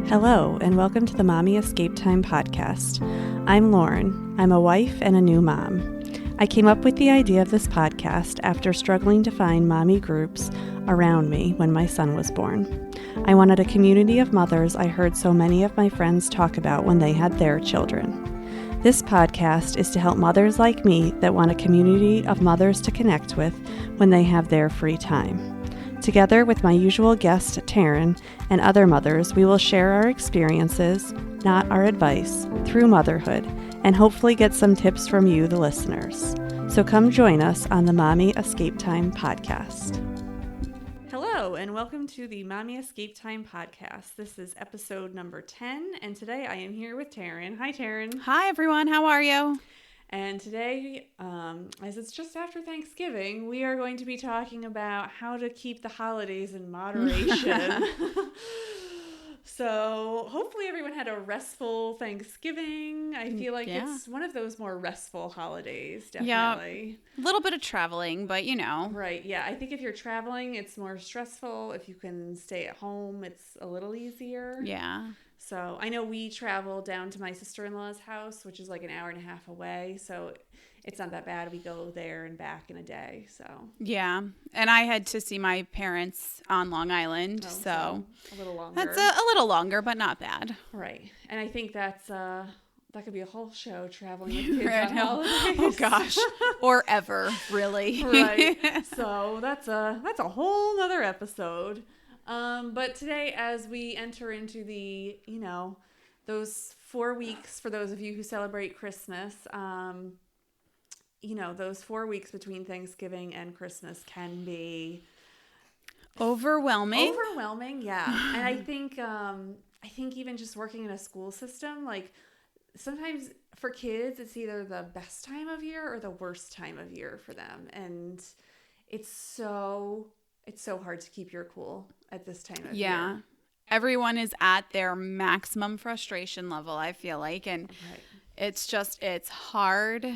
Hello, and welcome to the Mommy Escape Time podcast. I'm Lauren. I'm a wife and a new mom. I came up with the idea of this podcast after struggling to find mommy groups around me when my son was born. I wanted a community of mothers I heard so many of my friends talk about when they had their children. This podcast is to help mothers like me that want a community of mothers to connect with when they have their free time. Together with my usual guest, Taryn, and other mothers, we will share our experiences, not our advice, through motherhood, and hopefully get some tips from you, the listeners. So come join us on the Mommy Escape Time podcast. Hello, and welcome to the Mommy Escape Time podcast. This is episode number 10, and today I am here with Taryn. Hi, Taryn. Hi, everyone. How are you? And today, as it's just after Thanksgiving, we are going to be talking about how to keep the holidays in moderation. So hopefully everyone had a restful Thanksgiving. I feel like it's one of those more restful holidays, definitely. Yeah, a little bit of traveling, but you know. Right, yeah. I think if you're traveling, it's more stressful. If you can stay at home, it's a little easier. Yeah. So I know we travel down to my sister-in-law's house, which is like an hour and a half away. So it's not that bad. We go there and back in a day. So yeah, and I had to see my parents on Long Island, so a little longer. That's a little longer, but not bad. Right, and I think that could be a whole show, traveling with kids on holidays. Oh gosh, or ever, really. Right. So that's a whole nother episode. But today, as we enter into the, those 4 weeks, for those of you who celebrate Christmas, those 4 weeks between Thanksgiving and Christmas can be overwhelming. Overwhelming, yeah. And I think even just working in a school system, like sometimes for kids, it's either the best time of year or the worst time of year for them. And it's so hard to keep your cool at this time of year. Yeah. Everyone is at their maximum frustration level, I feel like. And it's hard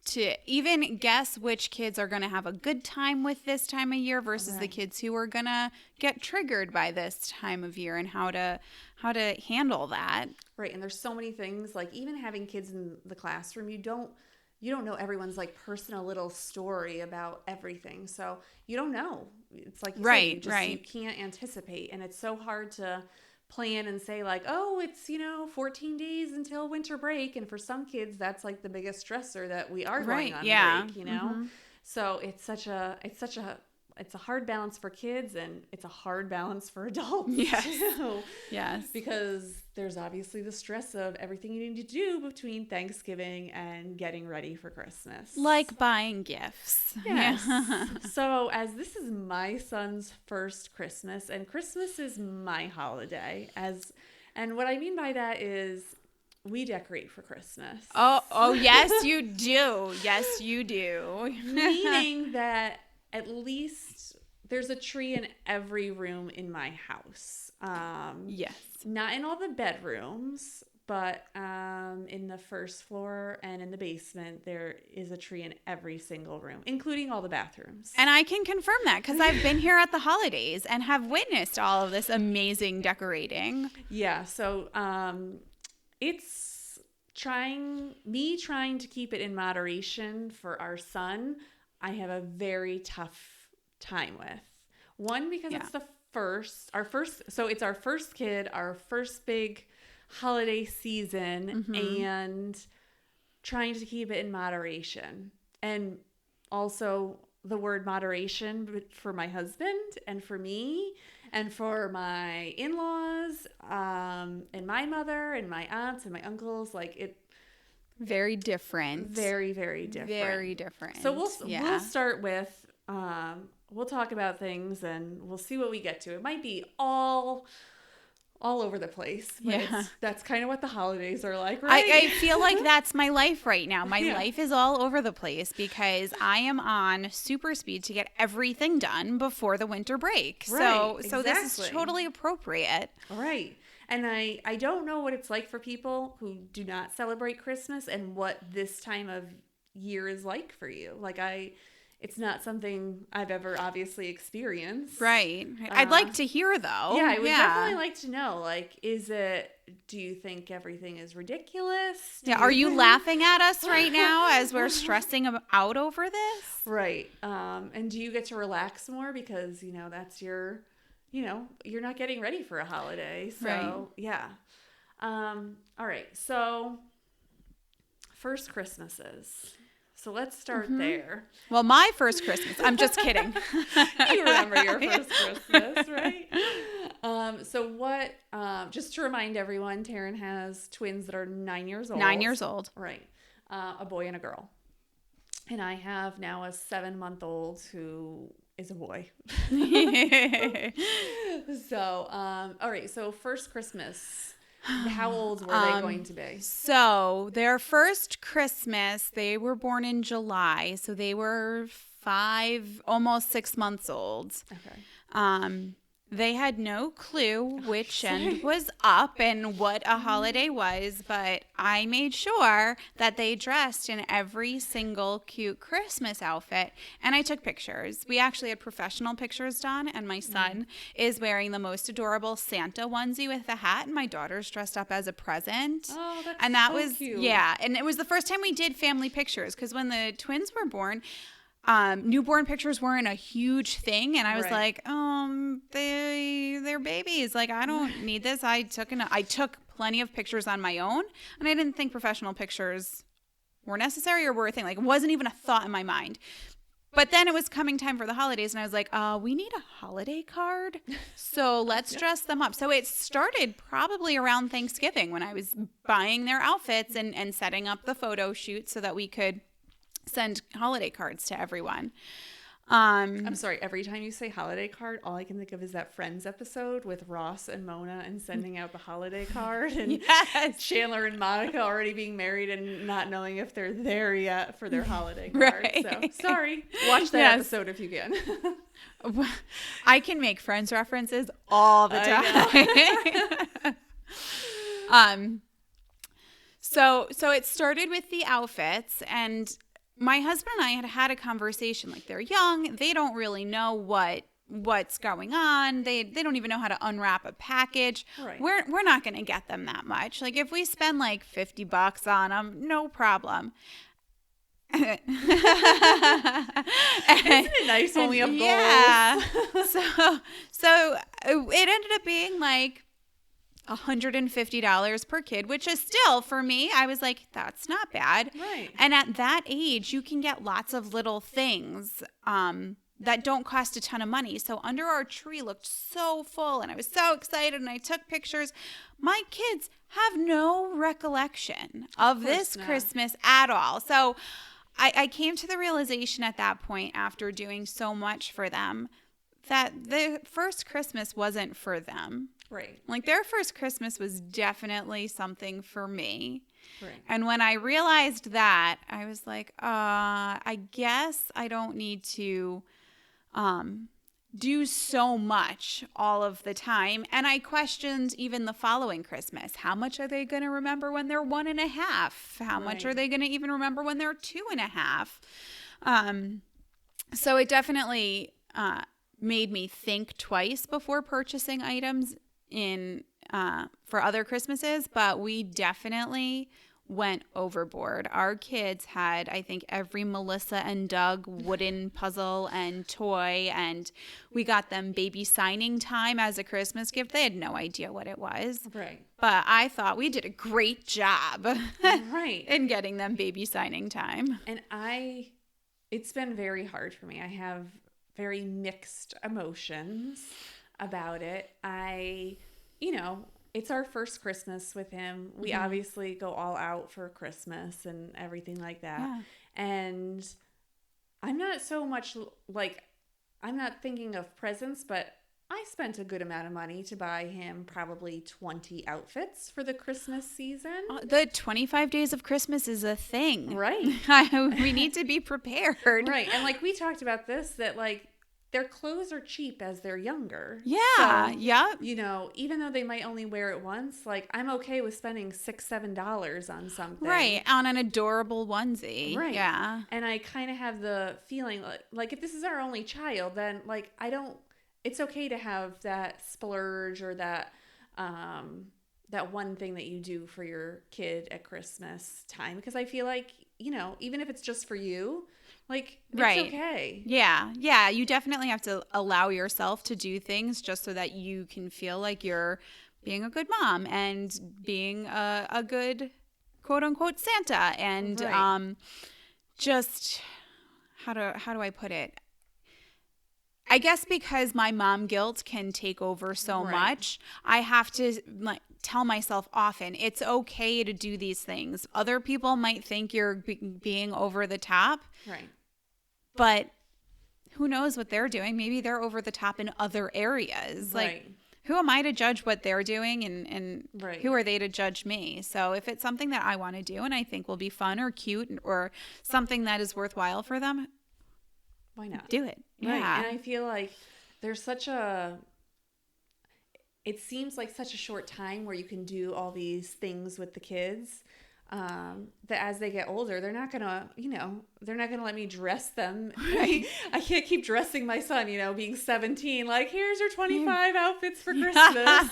to even guess which kids are going to have a good time with this time of year versus the kids who are going to get triggered by this time of year, and how to handle that. Right. And there's so many things, like even having kids in the classroom, you don't know everyone's like personal little story about everything. So you don't know. It's like you can't anticipate. And it's so hard to plan and say like, oh, it's, 14 days until winter break. And for some kids, that's like the biggest stressor that we are going on break, Mm-hmm. So it's a hard balance for kids, and it's a hard balance for adults. Yes. Too. Yes. Because there's obviously the stress of everything you need to do between Thanksgiving and getting ready for Christmas. Like buying gifts. Yes. So as this is my son's first Christmas, and Christmas is my holiday, and what I mean by that is we decorate for Christmas. Oh, yes, you do. Yes, you do. Meaning that at least there's a tree in every room in my house. Yes. Not in all the bedrooms, but in the first floor and in the basement, there is a tree in every single room, including all the bathrooms. And I can confirm that because I've been here at the holidays and have witnessed all of this amazing decorating. Yeah, so it's trying to keep it in moderation for our son. I have a very tough time with. One, because it's our first kid, our first big holiday season, and trying to keep it in moderation. And also the word moderation for my husband and for me and for my in-laws, and my mother and my aunts and my uncles, like it. Very different. Very, very different. Very different. So we'll start with, we'll talk about things and we'll see what we get to. It might be all over the place. But that's kind of what the holidays are like, right? I feel like that's my life right now. My life is all over the place because I am on super speed to get everything done before the winter break. Right, so this is totally appropriate. Right. And I don't know what it's like for people who do not celebrate Christmas and what this time of year is like for you. Like It's not something I've ever obviously experienced. Right. I'd like to hear, though. Yeah, I would definitely like to know. Like, do you think everything is ridiculous? Are you laughing at us right now as we're stressing out over this? Right. And do you get to relax more because, that's your, you're not getting ready for a holiday. So, right. Yeah. All right. So, first Christmases. So let's start there. Well, my first Christmas. I'm just kidding. You remember your first Christmas, right? So what, just to remind everyone, Taryn has twins that are 9 years old. 9 years old. Right. A boy and a girl. And I have now a 7-month-old who is a boy. So, all right. So first Christmas. How old were they going to be? So their first Christmas, they were born in July. So they were 5, almost 6 months old. Okay. They had no clue which end was up and what a holiday was, but I made sure that they dressed in every single cute Christmas outfit, and I took pictures. We actually had professional pictures done, and my son is wearing the most adorable Santa onesie with a hat, and my daughter's dressed up as a present. Oh, that's and that so was cute. Yeah, and it was the first time we did family pictures, because when the twins were born, newborn pictures weren't a huge thing, and I was like, they're babies. Like, I don't need this. I took plenty of pictures on my own, and I didn't think professional pictures were necessary or were a thing. Like, it wasn't even a thought in my mind. But then it was coming time for the holidays, and I was like, we need a holiday card, so let's dress them up. So it started probably around Thanksgiving when I was buying their outfits and setting up the photo shoot so that we could send holiday cards to everyone. I'm sorry, every time you say holiday card, all I can think of is that Friends episode with Ross and Mona and sending out the holiday card, and Chandler and Monica already being married and not knowing if they're there yet for their holiday card. Right. So sorry, watch that episode if you can. I can make Friends references all the time. So it started with the outfits, and my husband and I had a conversation. Like, they're young, they don't really know what's going on. They don't even know how to unwrap a package. Right. We're not going to get them that much. Like, if we spend like $50 on them, no problem. Isn't it nice when we have goals? Yeah. So it ended up being like $150 per kid, which is still, for me, I was like, that's not bad. Right. And at that age, you can get lots of little things that don't cost a ton of money. So under our tree looked so full, and I was so excited, and I took pictures. My kids have no recollection of this Christmas at all. So I came to the realization at that point, after doing so much for them, that the first Christmas wasn't for them. Right. Like, their first Christmas was definitely something for me. Right. And when I realized that, I was like, I guess I don't need to do so much all of the time. And I questioned even the following Christmas. How much are they going to remember when they're 1.5? How much are they going to even remember when they're 2.5? So it definitely made me think twice before purchasing items for other Christmases, but we definitely went overboard. Our kids had, I think, every Melissa and Doug wooden puzzle and toy, and we got them baby signing time as a Christmas gift. They had no idea what it was. Right. But I thought we did a great job in getting them baby signing time. And it's been very hard for me. I have very mixed emotions about it. It's our first Christmas with him. We obviously go all out for Christmas and everything like that. Yeah. And I'm not so much I'm not thinking of presents, but I spent a good amount of money to buy him probably 20 outfits for the Christmas season. The 25 days of Christmas is a thing. Right. We need to be prepared. Right. And we talked about this, that their clothes are cheap as they're younger. Yeah. So, Yep. you know, even though they might only wear it once, like I'm okay with spending $6-7 on something. Right. On an adorable onesie. Right. Yeah. And I kind of have the feeling like if this is our only child, then like it's okay to have that splurge or that one thing that you do for your kid at Christmas time. Because I feel like, you know, even if it's just for you, like, it's okay. Yeah. Yeah. You definitely have to allow yourself to do things just so that you can feel like you're being a good mom and being a good quote unquote Santa. And just how do I put it? I guess because my mom guilt can take over so much, I have to like tell myself often, it's okay to do these things. Other people might think you're being over the top. Right. But who knows what they're doing? Maybe they're over the top in other areas. Like, who am I to judge what they're doing and who are they to judge me? So if it's something that I want to do and I think will be fun or cute or something that is worthwhile for them, why not? Do it. Right. Yeah. And I feel like there's it seems like such a short time where you can do all these things with the kids. That as they get older, they're not gonna let me dress them. I can't keep dressing my son, being 17, like, here's your 25 outfits for Christmas.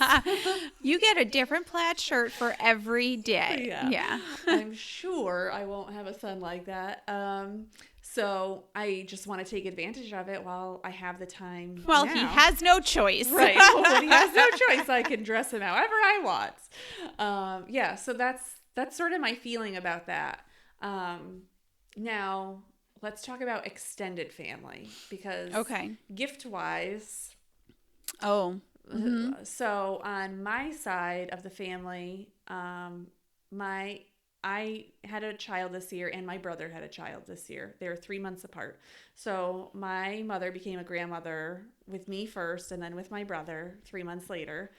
You get a different plaid shirt for every day. Yeah. I'm sure I won't have a son like that. So I just want to take advantage of it while I have the time. Well, now. He has no choice. Right. When he has no choice, I can dress him however I want. So that's sort of my feeling about that. Now, let's talk about extended family because gift-wise. Oh. Mm-hmm. So on my side of the family, I had a child this year and my brother had a child this year. They were 3 months apart. So my mother became a grandmother with me first and then with my brother 3 months later.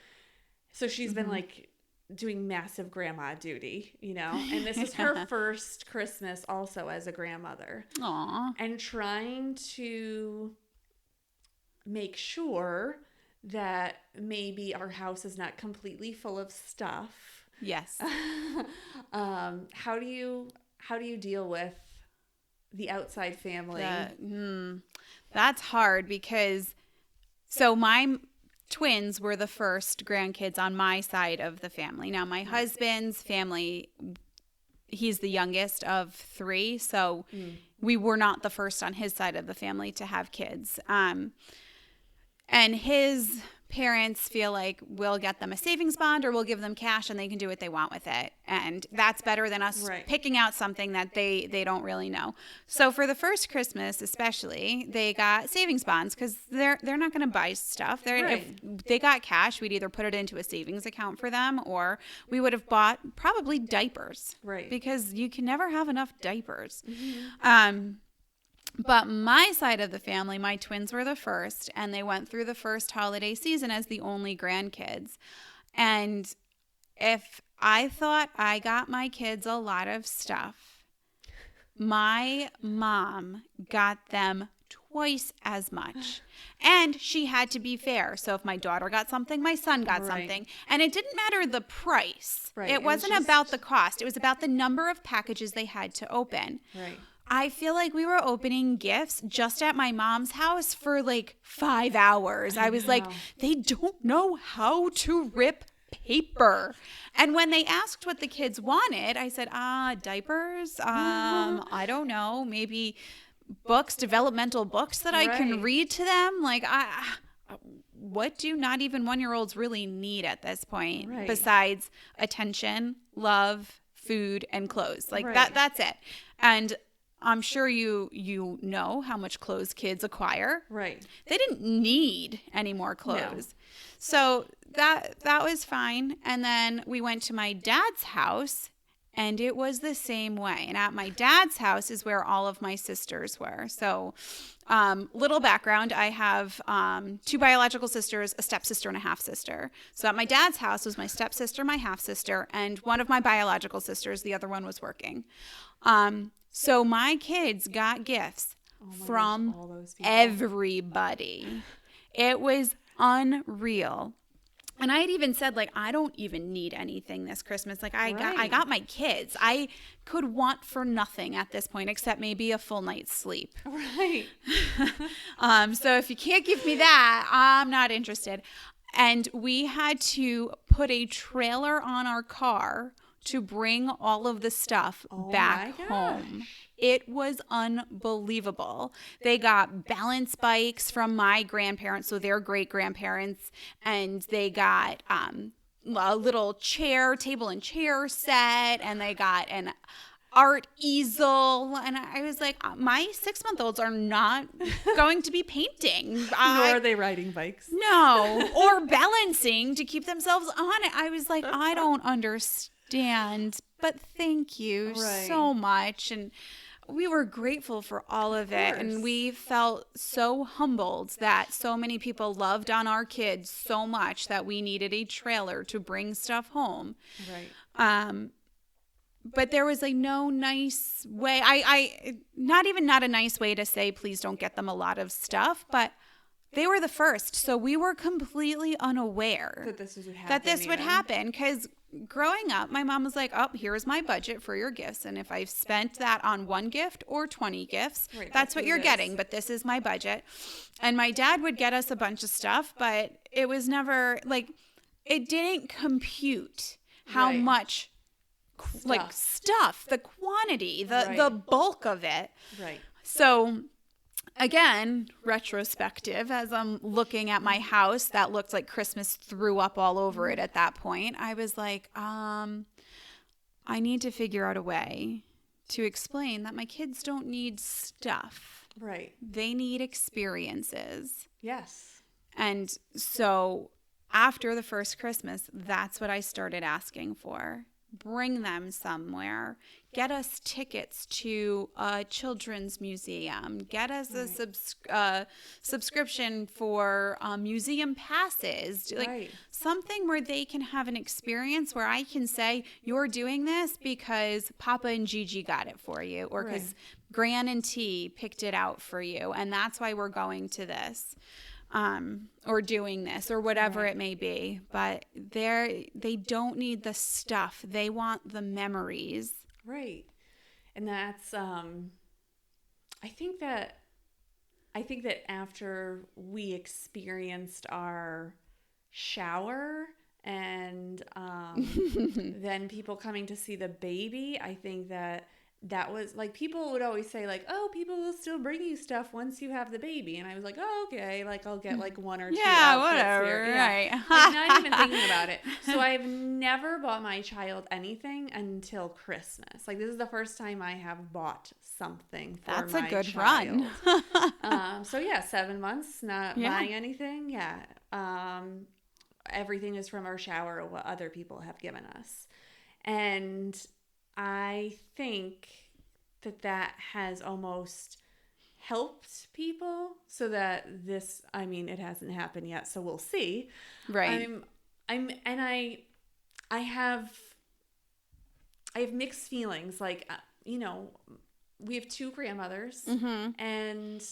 So she's been like doing massive grandma duty, and this is her first Christmas also as a grandmother. Aww. And trying to make sure that maybe our house is not completely full of stuff. Yes. How do you deal with the outside family? That's hard because my twins were the first grandkids on my side of the family. Now, my husband's family, he's the youngest of 3, so we were not the first on his side of the family to have kids. And his parents feel like we'll get them a savings bond or we'll give them cash and they can do what they want with it. And that's better than us picking out something that they don't really know. So for the first Christmas especially, they got savings bonds because they're not going to buy stuff. If they got cash, we'd either put it into a savings account for them or we would have bought probably diapers. Right. Because you can never have enough diapers. Mm-hmm. But my side of the family, my twins were the first, and they went through the first holiday season as the only grandkids. And if I thought I got my kids a lot of stuff, my mom got them twice as much. And she had to be fair. So if my daughter got something, my son got something. And it didn't matter the price. Right. It wasn't about the cost. It was about the number of packages they had to open. Right. I feel like we were opening gifts just at my mom's house for like 5 hours. I was like, they don't know how to rip paper. And when they asked what the kids wanted, I said, diapers? I don't know. Maybe books, developmental books that I can read to them. Like, what do not even 1-year-olds really need at this point besides attention, love, food, and clothes? Like that's it. And I'm sure you know how much clothes kids acquire. Right. They didn't need any more clothes. No. So that was fine. And then we went to my dad's house and it was the same way. And at my dad's house is where all of my sisters were. So little background, I have 2 biological sisters, a stepsister and a half-sister. So at my dad's house was my stepsister, my half-sister, and one of my biological sisters. The other one was working. So my kids got gifts from all those people. everybody. It was unreal. And I had even said, like, I don't even need anything this Christmas. Like, I got my kids. I could want for nothing at this point except maybe a full night's sleep. Right. So if you can't give me that, I'm not interested. And we had to put a trailer on our car to bring all of the stuff back home. It was unbelievable. They got balance bikes from my grandparents, so their great-grandparents, and they got a little table and chair set, and they got an art easel. And I was like, my 6-month-olds are not going to be painting. Nor are they riding bikes. No, or balancing to keep themselves on it. I was like, I don't understand, but thank you so much. And we were grateful for all of it. And we felt so humbled that so many people loved on our kids so much that we needed a trailer to bring stuff home. Right. But there was like no nice way. Not a nice way to say, please don't get them a lot of stuff, but they were the first. So we were completely unaware that this would happen. Because growing up, my mom was like, oh, here's my budget for your gifts. And if I've spent that on one gift or 20 gifts, that's what you're getting. But this is my budget. And my dad would get us a bunch of stuff, but it was never like, it didn't compute how much stuff, the quantity, the bulk of it. Right. So again, retrospective, as I'm looking at my house that looked like Christmas threw up all over it at that point, I was like, I need to figure out a way to explain that my kids don't need stuff. Right. They need experiences. Yes. And so after the first Christmas, that's what I started asking for. Bring them somewhere. Get us tickets to a children's museum. Get us a subscription for museum passes. Like something where they can have an experience where I can say, you're doing this because Papa and Gigi got it for you, or because Gran and T picked it out for you, and that's why we're going to this. Or doing this or whatever it may be, but they don't need the stuff. They want the memories. Right. And that's, I think that after we experienced our shower and, then people coming to see the baby, I think that was like, people would always say like, oh, people will still bring you stuff once you have the baby. And I was like, oh, okay. Like I'll get like one or two outfits whatever, here. right. Like, not even thinking about it. So I've never bought my child anything until Christmas. Like this is the first time I have bought something for That's my a good child. run. So yeah, 7 months not buying anything. Yeah. Everything is from our shower or what other people have given us. And I think that has almost helped people so that this, I mean, it hasn't happened yet, so we'll see. Right. I have mixed feelings. Like, you know, we have 2 grandmothers, and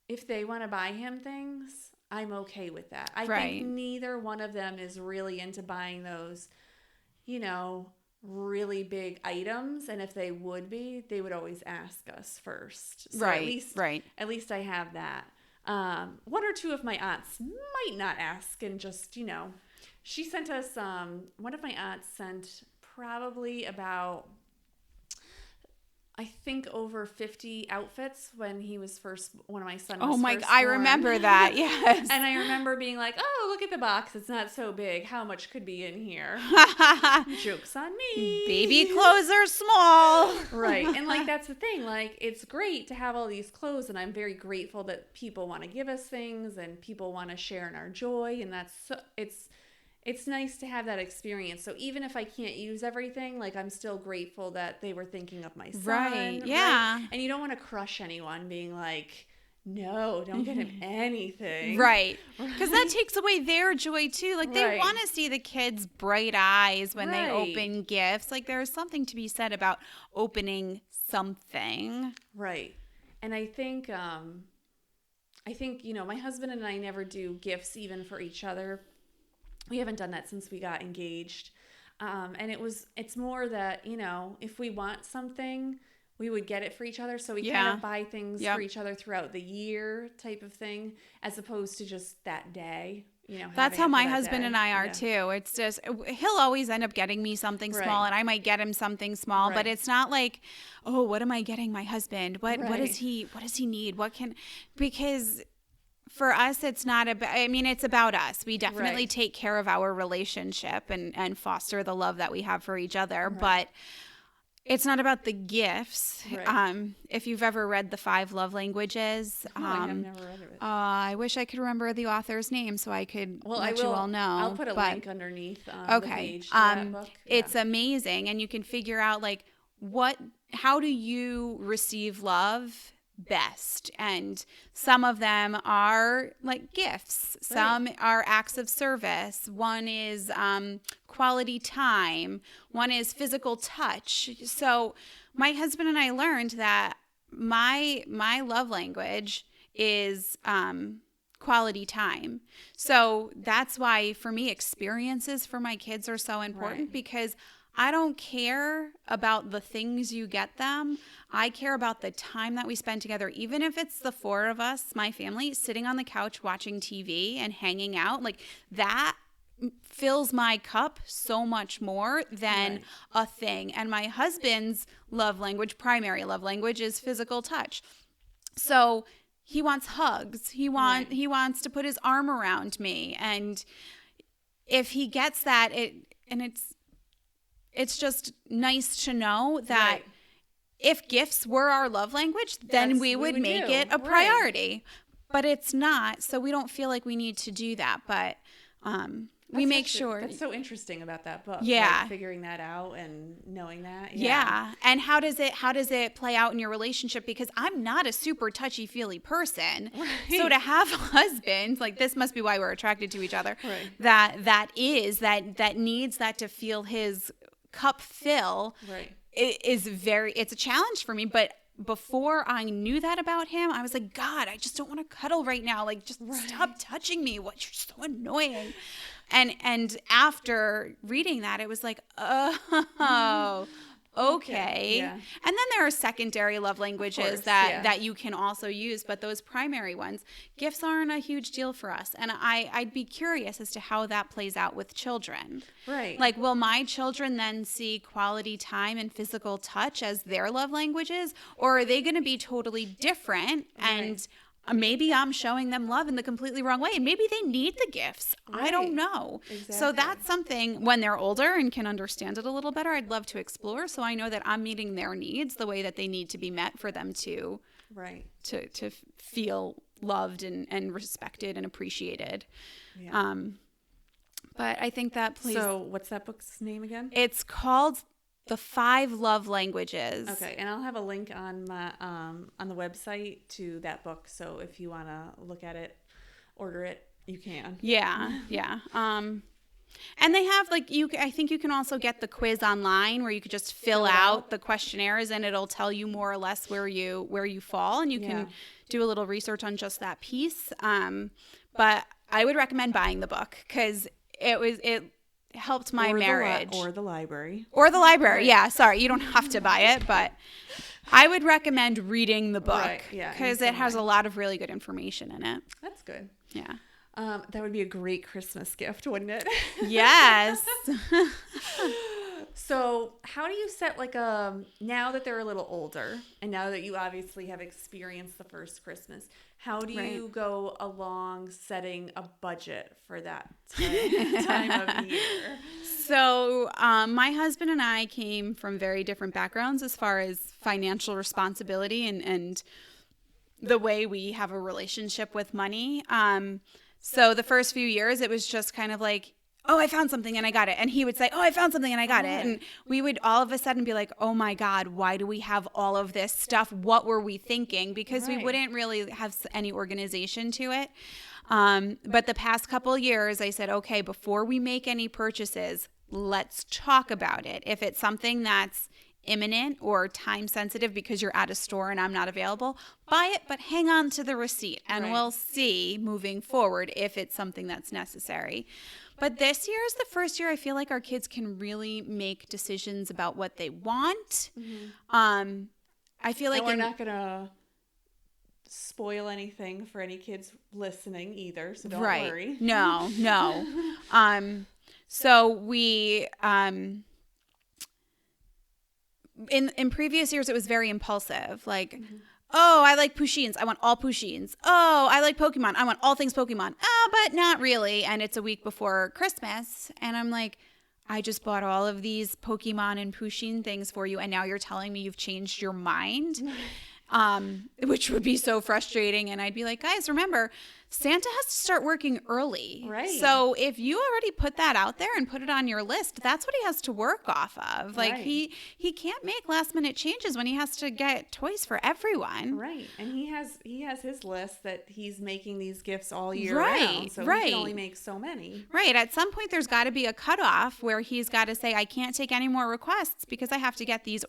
if they want to buy him things, I'm okay with that. I think neither one of them is really into buying those, you know, really big items, and if they would be, they would always ask us first. So at least I have that. 1 or 2 of my aunts might not ask, and just, you know, she sent us, one of my aunts sent probably about, I think, over 50 outfits when my son was Oh my, first I born. remember that, yes. And I remember being like, oh, look at the box. It's not so big. How much could be in here? Joke's on me. Baby clothes are small. Right. And like, that's the thing. Like, it's great to have all these clothes, and I'm very grateful that people want to give us things and people want to share in our joy. And it's nice to have that experience. So even if I can't use everything, like, I'm still grateful that they were thinking of my son. Right. Yeah. Right? And you don't want to crush anyone being like, no, don't get him anything. Right. Because that takes away their joy too. Like, they want to see the kids' bright eyes when they open gifts. Like, there's something to be said about opening something. Right. And I think, my husband and I never do gifts even for each other. We haven't done that since we got engaged. And it's more that, if we want something, we would get it for each other. So we kind of buy things for each other throughout the year type of thing, as opposed to just that day. That's how my husband and I are too. It's just, he'll always end up getting me something small, and I might get him something small, but it's not like, oh, what am I getting my husband? What does he need? Because for us, it's not about, it's about us. We definitely take care of our relationship and foster the love that we have for each other, but it's not about the gifts. Right. If you've ever read The 5 Love Languages. I have never read it. I wish I could remember the author's name so I could let you all know. I'll put a link underneath the page to that book. It's amazing. And you can figure out, how do you receive love best? And some of them are like gifts. Some are acts of service. One is quality time. One is physical touch. So my husband and I learned that my love language is quality time. So that's why for me, experiences for my kids are so important, because I don't care about the things you get them. I care about the time that we spend together, even if it's the 4 of us, my family, sitting on the couch watching TV and hanging out. Like, that fills my cup so much more than a thing. And my husband's primary love language, is physical touch. So he wants hugs. He wants to put his arm around me. And if he gets that, it's just nice to know that if gifts were our love language, then we would make it a priority. But it's not, so we don't feel like we need to do that. But we make sure. That's so interesting about that book. Yeah. Figuring that out and knowing that. Yeah. And how does it play out in your relationship? Because I'm not a super touchy-feely person. Right. So to have a husband, this must be why we're attracted to each other. Right. That needs that to feel his cup fill. Right. It's a challenge for me, but before I knew that about him, I was like, God, I just don't want to cuddle right now. Just stop touching me. You're so annoying. And after reading that, it was like, oh, okay. Yeah. And then there are secondary love languages that you can also use, but those primary ones, gifts aren't a huge deal for us. And I'd be curious as to how that plays out with children. Right. Will my children then see quality time and physical touch as their love languages, or are they going to be totally different? And maybe I'm showing them love in the completely wrong way, and maybe they need the gifts. Right. I don't know. Exactly. So that's something, when they're older and can understand it a little better, I'd love to explore, so I know that I'm meeting their needs the way that they need to be met for them to to feel loved and respected and appreciated. Yeah. But I think that plays. So what's that book's name again? It's called The 5 Love Languages. Okay, and I'll have a link on my on the website to that book. So if you want to look at it, order it, you can. Yeah. And they have I think you can also get the quiz online where you could just fill out the questionnaires, and it'll tell you more or less where you fall, and you can do a little research on just that piece. But I would recommend buying the book, because it helped my marriage. Or the library. Right. Yeah, sorry, you don't have to buy it, but I would recommend reading the book, because it has a lot of really good information in it. That's good. Yeah. That would be a great Christmas gift, wouldn't it? Yes. So how do you set now that they're a little older, and now that you obviously have experienced the first Christmas, how do you go along setting a budget for that time of year? So my husband and I came from very different backgrounds as far as financial responsibility and the way we have a relationship with money. So the first few years, it was just kind of like, oh, I found something and I got it. And he would say, oh, I found something and I got it. And we would all of a sudden be like, oh my God, why do we have all of this stuff? What were we thinking? Because we wouldn't really have any organization to it. But the past couple of years, I said, okay, before we make any purchases, let's talk about it. If it's something that's imminent or time sensitive because you're at a store and I'm not available, buy it, but hang on to the receipt and we'll see moving forward if it's something that's necessary. But this year is the first year I feel like our kids can really make decisions about what they want. I feel like we're not going to spoil anything for any kids listening either, so don't worry. No. So we in previous years it was very impulsive, like oh, I like Pushins, I want all Pushins. Oh, I like Pokemon, I want all things Pokemon. Oh, but not really. And it's a week before Christmas and I'm like, I just bought all of these Pokemon and Pushin things for you and now you're telling me you've changed your mind. Which would be so frustrating. And I'd be like, guys, remember, Santa has to start working early. Right. So if you already put that out there and put it on your list, that's what he has to work off of. Like he can't make last minute changes when he has to get toys for everyone. Right. And he has his list that he's making these gifts all year round. So he can only make so many. Right. At some point there's got to be a cutoff where he's got to say, I can't take any more requests because I have to get these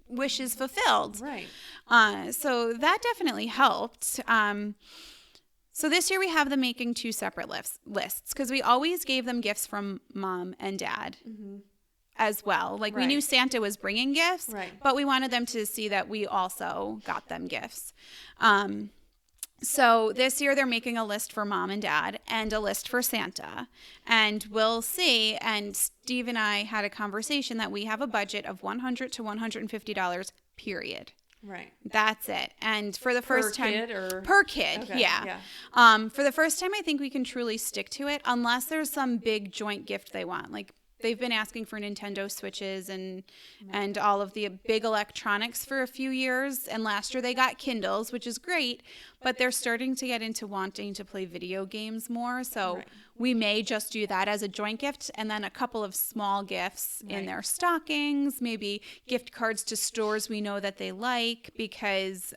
wishes fulfilled. Right. So that definitely helped. So this year we have them making 2 separate lists because we always gave them gifts from mom and dad as well. Like we knew Santa was bringing gifts, but we wanted them to see that we also got them gifts. So this year they're making a list for mom and dad and a list for Santa. And we'll see. And Steve and I had a conversation that we have a budget of $100 to $150, period. Right. That's it. And for the first time. Per kid, okay, yeah. For the first time, I think we can truly stick to it unless there's some big joint gift they want. Like they've been asking for Nintendo Switches and all of the big electronics for a few years. And last year they got Kindles, which is great. But they're starting to get into wanting to play video games more. So we may just do that as a joint gift and then a couple of small gifts in their stockings, maybe gift cards to stores we know that they like because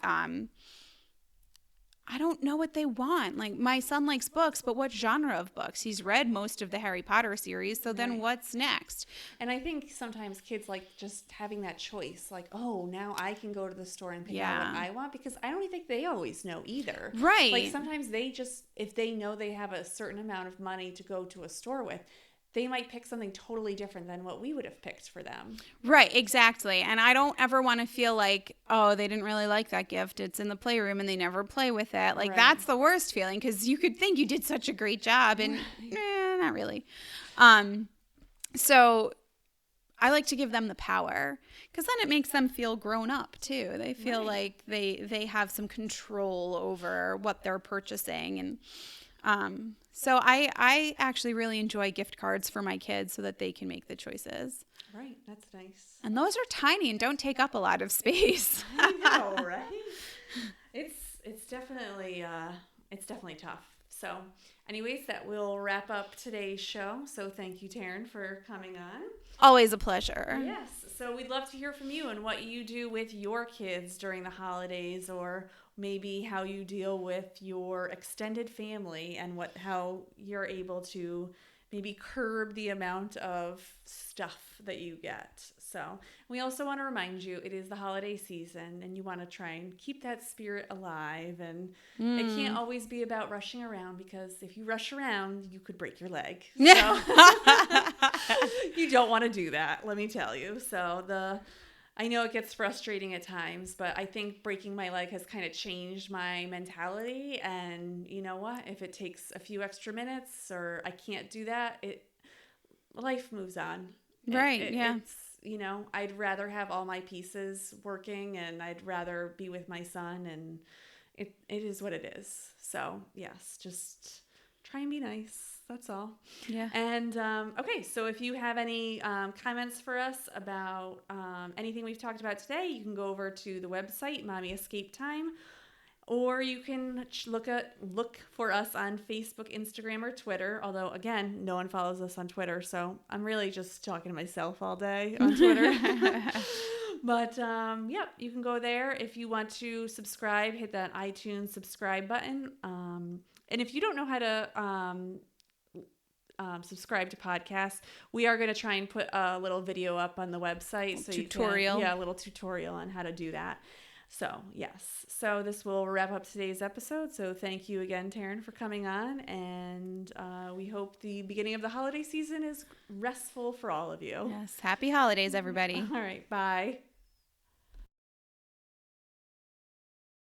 I don't know what they want. Like my son likes books, but what genre of books? He's read most of the Harry Potter series, so then what's next? And I think sometimes kids like just having that choice, like, oh, now I can go to the store and pick out what I want because I don't think they always know either. Right. Like sometimes they just, if they know they have a certain amount of money to go to a store with, they might pick something totally different than what we would have picked for them. Right, exactly. And I don't ever want to feel like, oh, they didn't really like that gift. It's in the playroom and they never play with it. Like that's the worst feeling because you could think you did such a great job and not really. So I like to give them the power because then it makes them feel grown up too. They feel like they have some control over what they're purchasing and so I actually really enjoy gift cards for my kids so that they can make the choices. Right, that's nice. And those are tiny and don't take up a lot of space. I know, right? It's definitely tough. So, anyways, that will wrap up today's show. So, thank you, Taryn, for coming on. Always a pleasure. Yes. So, we'd love to hear from you and what you do with your kids during the holidays, or maybe how you deal with your extended family and how you're able to maybe curb the amount of stuff that you get. So we also want to remind you it is the holiday season and you want to try and keep that spirit alive. And it can't always be about rushing around because if you rush around, you could break your leg. So you don't want to do that, let me tell you. So I know it gets frustrating at times, but I think breaking my leg has kind of changed my mentality. And you know what? If it takes a few extra minutes or I can't do that, life moves on. Right. It's, I'd rather have all my pieces working and I'd rather be with my son, and it is what it is. So yes, just try and be nice. That's all. Yeah. And, okay, so if you have any comments for us about anything we've talked about today, you can go over to the website, Mommy Escape Time, or you can look for us on Facebook, Instagram, or Twitter, although, again, no one follows us on Twitter, so I'm really just talking to myself all day on Twitter. But, you can go there. If you want to subscribe, hit that iTunes subscribe button. And if you don't know how to subscribe to podcasts, we are going to try and put a little video up on the website. So tutorial. a little tutorial on how to do that. So, yes. So this will wrap up today's episode. So thank you again, Taryn, for coming on. And we hope the beginning of the holiday season is restful for all of you. Yes. Happy holidays, everybody. All right. Bye.